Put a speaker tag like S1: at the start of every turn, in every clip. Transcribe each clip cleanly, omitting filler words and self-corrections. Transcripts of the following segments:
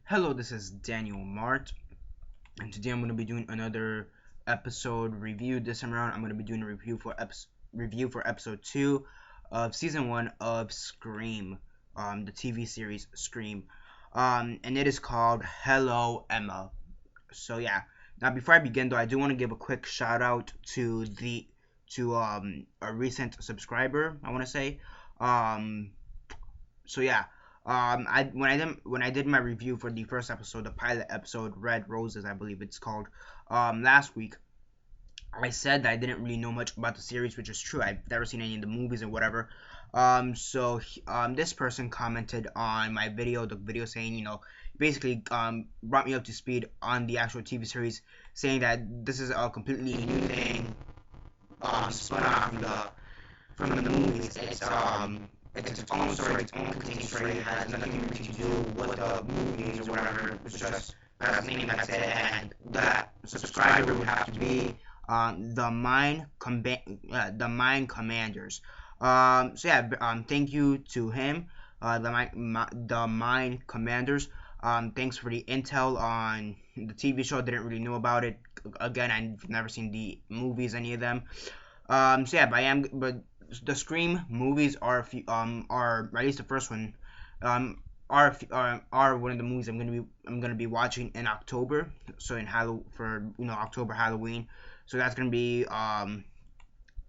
S1: Hello, this is Daniel Mart, and today I'm going to be doing another episode review. This time around, I'm going to be doing a review for episode 2 of season 1 of Scream, the TV series Scream, and it is called Hello Emma. So yeah, now before I begin though, I do want to give a quick shout out to a recent subscriber. I want to say, um, so yeah, I when I did my review for the first episode, the pilot episode, Red Roses, I believe it's called, last week, I said that I didn't really know much about the series, which is true. I've never seen any of the movies or whatever. This person commented on my video, the video saying, basically brought me up to speed on the actual TV series, saying that this is a completely new thing, spun off from the movies. It's its own story, its own contained story. It has nothing really to do with the movies or whatever. It's just that's the name, that's it. And that subscriber would have to be the Mine Commanders. Thank you to him, the Mine Commanders. Thanks for the intel on the TV show. Didn't really know about it. Again, I've never seen the movies, any of them. But the Scream movies are at least the first one, are one of the movies I'm gonna be watching in October. So in October Halloween. So that's gonna be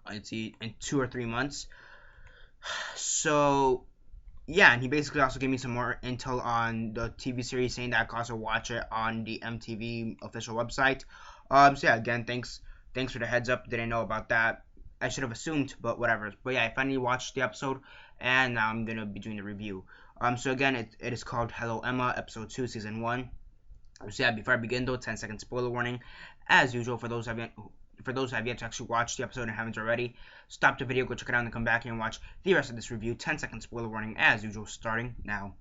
S1: let's see, in 2 or 3 months. So yeah, and he basically also gave me some more intel on the TV series, saying that I could also watch it on the MTV official website. Again, thanks for the heads up. Didn't know about that. I should have assumed, but whatever. But yeah, I finally watched the episode, and now I'm gonna be doing the review. So again, it is called Hello Emma, episode 2, season 1. So yeah, before I begin though, 10-second spoiler warning. As usual, for those who have yet to actually watch the episode and haven't already, stop the video, go check it out, and come back and watch the rest of this review. 10-second spoiler warning, as usual, starting now.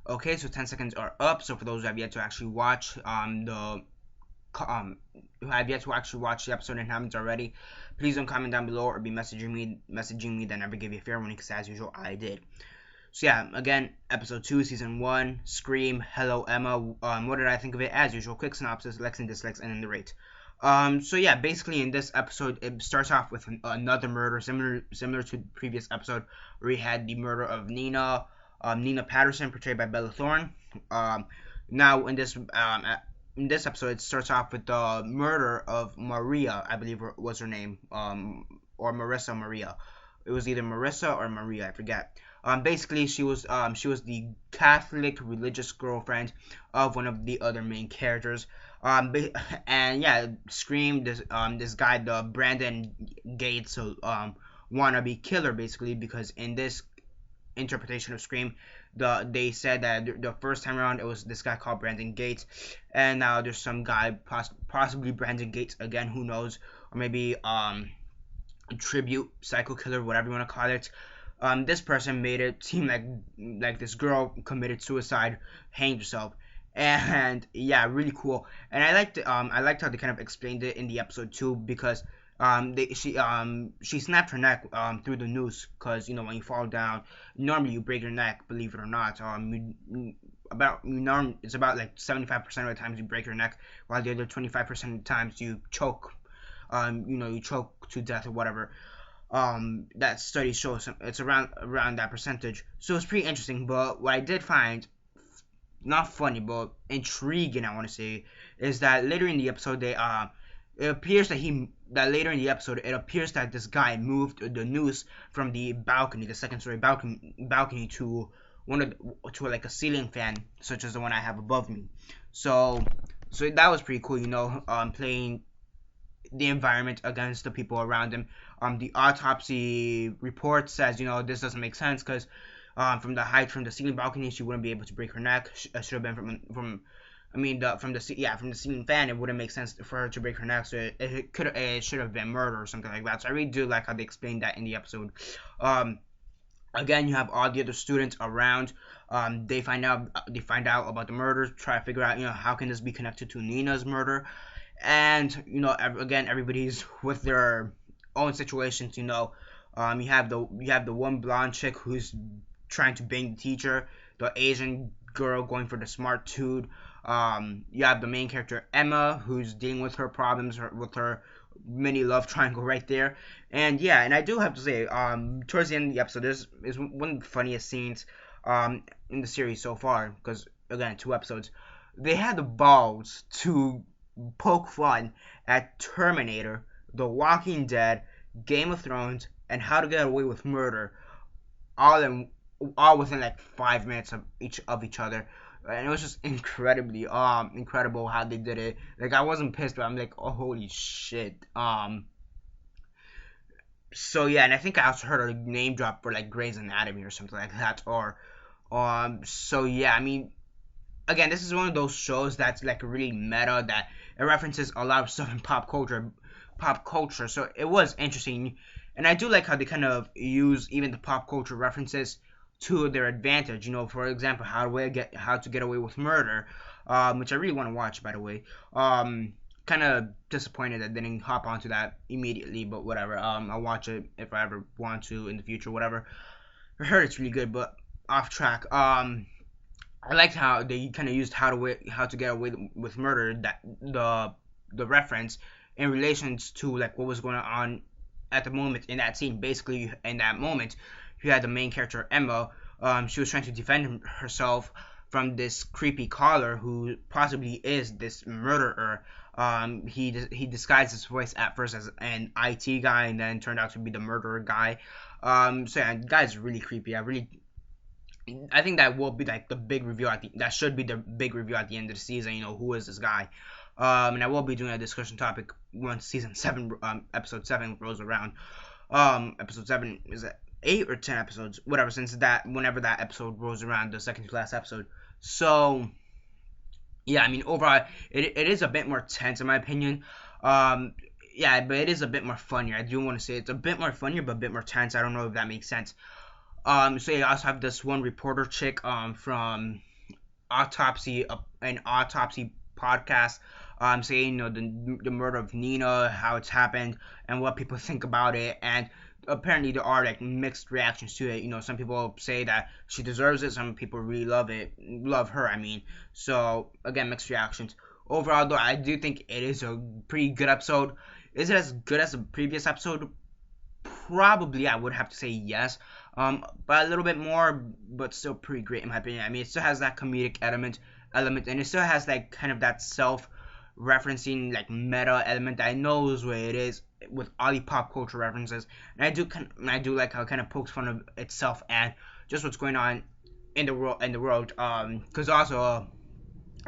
S1: Okay, so 10 seconds are up. So for those who have yet to actually watch who have yet to actually watch the episode and haven't already, please don't comment down below or be messaging me. Then never give you a fair warning, because as usual I did. So yeah, again, episode 2, season 1, Scream, Hello Emma. What did I think of it? As usual, quick synopsis, likes and dislikes, and then the rate. So yeah, basically in this episode, it starts off with another murder, similar to the previous episode, where we had the murder of Nina Patterson, portrayed by Bella Thorne. Now in this episode, it starts off with the murder of Maria, I believe was her name, or Marissa Maria. It was either Marissa or Maria, I forget. Basically, she was the Catholic religious girlfriend of one of the other main characters. And yeah, Scream, this guy, the Brandon Gates, wannabe killer, basically, because in this interpretation of Scream, they said that the first time around it was this guy called Brandon Gates, and now there's some guy, possibly Brandon Gates again, who knows, or maybe a tribute psycho killer, whatever you want to call it. This person made it seem like this girl committed suicide, hanged herself, and yeah, really cool. And I liked how they kind of explained it in the episode too, because she snapped her neck through the noose, because when you fall down, normally you break your neck, believe it or not. It's about like 75% of the times you break your neck, while the other 25% of the times you choke. You choke to death or whatever. That study shows it's around that percentage. So it's pretty interesting. But what I did find not funny but intriguing, I want to say, is that later in the episode it appears that later in the episode it appears that this guy moved the noose from the balcony, the second story balcony, to like a ceiling fan, such as the one I have above me. So that was pretty cool, playing the environment against the people around him. The autopsy report says, this doesn't make sense, because from the height from the ceiling balcony, she wouldn't be able to break her neck. Should have been from from the ceiling fan. It wouldn't make sense for her to break her neck. So it should have been murder or something like that. So I really do like how they explained that in the episode. Again, you have all the other students around. They find out about the murder, try to figure out, how can this be connected to Nina's murder. and again, everybody's with their own situations. You have the one blonde chick who's trying to bang the teacher, the Asian girl going for the smart dude. You have the main character Emma, who's dealing with her problems with her mini love triangle right there. And yeah, and I do have to say, towards the end of the episode, is one of the funniest scenes in the series so far, because again, 2 episodes. They had the balls to poke fun at Terminator, The Walking Dead, Game of Thrones, and How to Get Away with Murder, all in all within like 5 minutes of each other. And it was just incredible how they did it. Like, I wasn't pissed, but I'm like, oh, holy shit. So yeah, and I think I also heard a name drop for like Grey's Anatomy or something like that. Or so yeah, I mean, again, this is one of those shows that's like really meta, that it references a lot of stuff in pop culture. So it was interesting, and I do like how they kind of use even the pop culture references to their advantage. For example, how to get away with murder, which I really want to watch, by the way. Kind of disappointed that they didn't hop onto that immediately, but whatever. I'll watch it if I ever want to in the future, whatever. I heard it's really good, but off track. I liked how they kind of used how to get away with murder, that the reference in relations to like what was going on at the moment in that scene. Basically, in that moment, you had the main character Emma. She was trying to defend herself from this creepy caller who possibly is this murderer. He disguised his voice at first as an IT guy, and then turned out to be the murderer guy. So yeah, the guy's really creepy. I think that will be like the big review that should be the big review at the end of the season. Who is this guy? And I will be doing a discussion topic once season 7, episode 7 rolls around. Episode 7 is it 8 or 10 episodes, whatever. Whenever that episode rolls around, the second to last episode. So yeah, I mean, overall, it is a bit more tense in my opinion. Yeah, but it is a bit more funnier. I do want to say it's a bit more funnier, but a bit more tense. I don't know if that makes sense. So yeah, I also have this one reporter chick from an autopsy podcast, saying the murder of Nina, how it's happened, and what people think about it. And apparently there are like mixed reactions to it. Some people say that she deserves it. Some people really love her. I mean, so again, mixed reactions. Overall, though, I do think it is a pretty good episode. Is it as good as the previous episode? Probably, I would have to say yes. But a little bit more, but still pretty great in my opinion. I mean, it still has that comedic element, and it still has like kind of that self-referencing, like meta element that I know is what it is with all the pop culture references. And I do like how it kind of pokes fun of itself and just what's going on in the world. Because also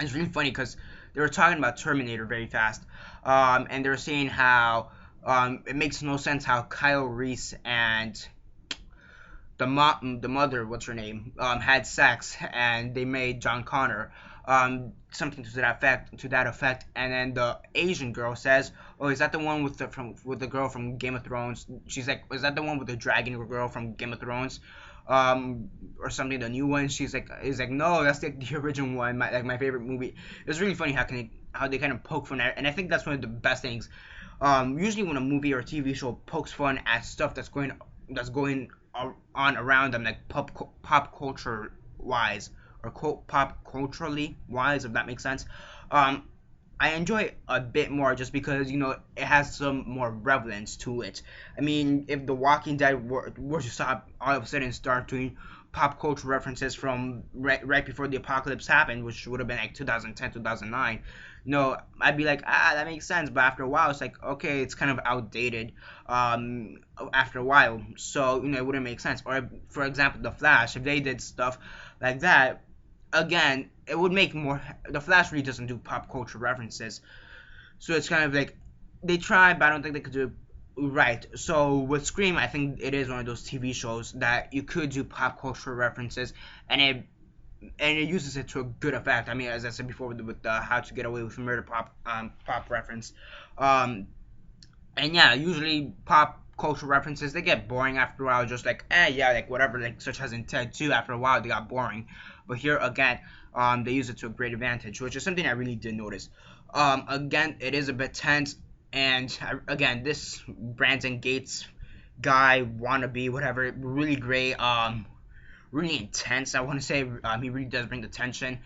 S1: it's really funny because they were talking about Terminator very fast, and they were saying how it makes no sense how Kyle Reese and the mother, what's her name, had sex and they made John Connor, something to that effect. And then the Asian girl says, "Oh, is that the one with the girl from Game of Thrones?" She's like, "Is that the one with the dragon girl from Game of Thrones?" Or something, the new one. She's like, "No, that's the original one, my favorite movie." It's really funny how they kind of poke fun at it, and I think that's one of the best things. Usually when a movie or a TV show pokes fun at stuff that's going on around them, like pop culture wise, or pop culturally wise, if that makes sense. I enjoy it a bit more just because it has some more relevance to it. I mean, if The Walking Dead were to stop all of a sudden start doing pop culture references from right before the apocalypse happened, which would have been like 2010, 2009. I'd be like, that makes sense. But after a while, it's like, okay, it's kind of outdated. After a while, so it wouldn't make sense. Or for example, The Flash, if they did stuff like that, again, it would make more. The Flash really doesn't do pop culture references, so it's kind of like they try, but I don't think they could do it right. So with Scream, I think it is one of those TV shows that you could do pop culture references, and it uses it to a good effect. I mean, as I said before, with the How to Get Away with Murder pop reference, and yeah, usually pop culture references, they get boring after a while. Just like yeah, like whatever, like such as in Ted 2, after a while they got boring. But here again, they use it to a great advantage, which is something I really did notice. Again, it is a bit tense, and again, this Brandon Gates guy, wannabe, whatever, really great, really intense. I want to say, he really does bring the tension.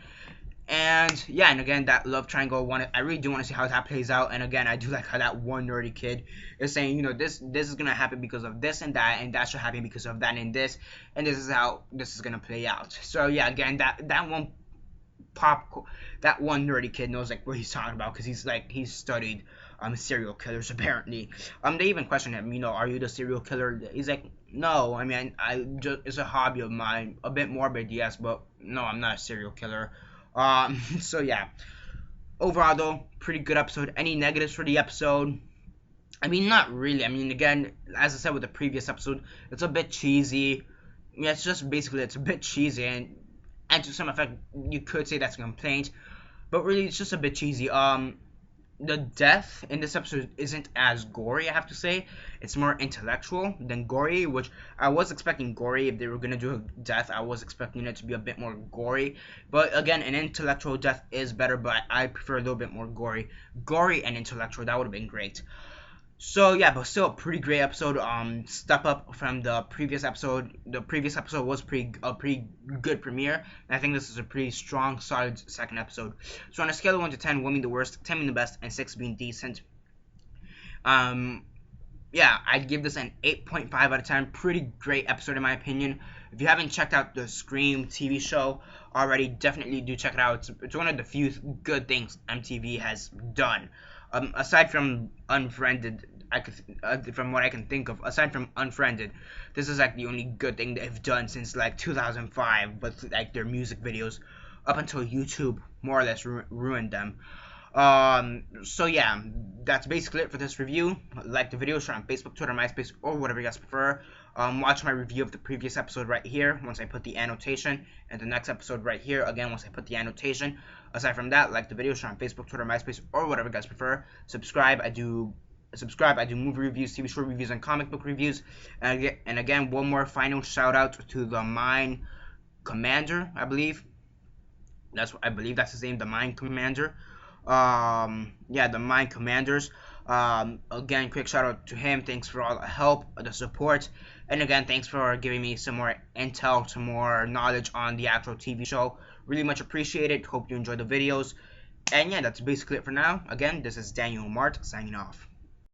S1: And yeah, and again, that love triangle, I really do want to see how that plays out. And again, I do like how that one nerdy kid is saying, this is gonna happen because of this and that should happen because of that and this is how this is gonna play out. So yeah, again, that one nerdy kid knows like what he's talking about, because he's studied serial killers apparently. They even question him, are you the serial killer? He's like, no, I mean, I just, it's a hobby of mine, a bit morbid, yes, but no, I'm not a serial killer. So yeah, overall though, pretty good episode. Any negatives for the episode? I mean, not really. I mean, again, as I said with the previous episode, it's a bit cheesy. Yeah, it's a bit cheesy, and to some effect, you could say that's a complaint, but really, it's just a bit cheesy. The death in this episode isn't as gory, I have to say. It's more intellectual than gory, which I was expecting gory. If they were going to do a death, I was expecting it to be a bit more gory. But again, an intellectual death is better, but I prefer a little bit more gory. Gory and intellectual, that would have been great. So yeah, but still a pretty great episode. Step up from the previous episode. The previous episode was a pretty good premiere, and I think this is a pretty strong, solid second episode. So on a scale of 1 to 10, 1 being the worst, 10 being the best, and 6 being decent, yeah, I'd give this an 8.5 out of 10. Pretty great episode in my opinion. If you haven't checked out the Scream TV show already, definitely do check it out. It's one of the few good things MTV has done. Aside from Unfriended, from what I can think of, aside from Unfriended, this is like the only good thing they've done since like 2005, but like their music videos, up until YouTube more or less ruined them. So yeah, that's basically it for this review. Like the video, share on Facebook, Twitter, MySpace, or whatever you guys prefer. Watch my review of the previous episode right here once I put the annotation, and the next episode right here again once I put the annotation. Aside from that, like the video, share on Facebook, Twitter, MySpace, or whatever you guys prefer. Subscribe. I do movie reviews, TV show reviews, and comic book reviews. And again, one more final shout out to the Mind Commander. I believe that's his name, the Mind Commander. Yeah, the Mind Commanders. Again, quick shout out to him. Thanks for all the help, the support, and again, thanks for giving me some more intel, some more knowledge on the actual TV show. Really much appreciated. Hope you enjoyed the videos. And yeah, that's basically it for now. Again, this is Daniel Mart signing off.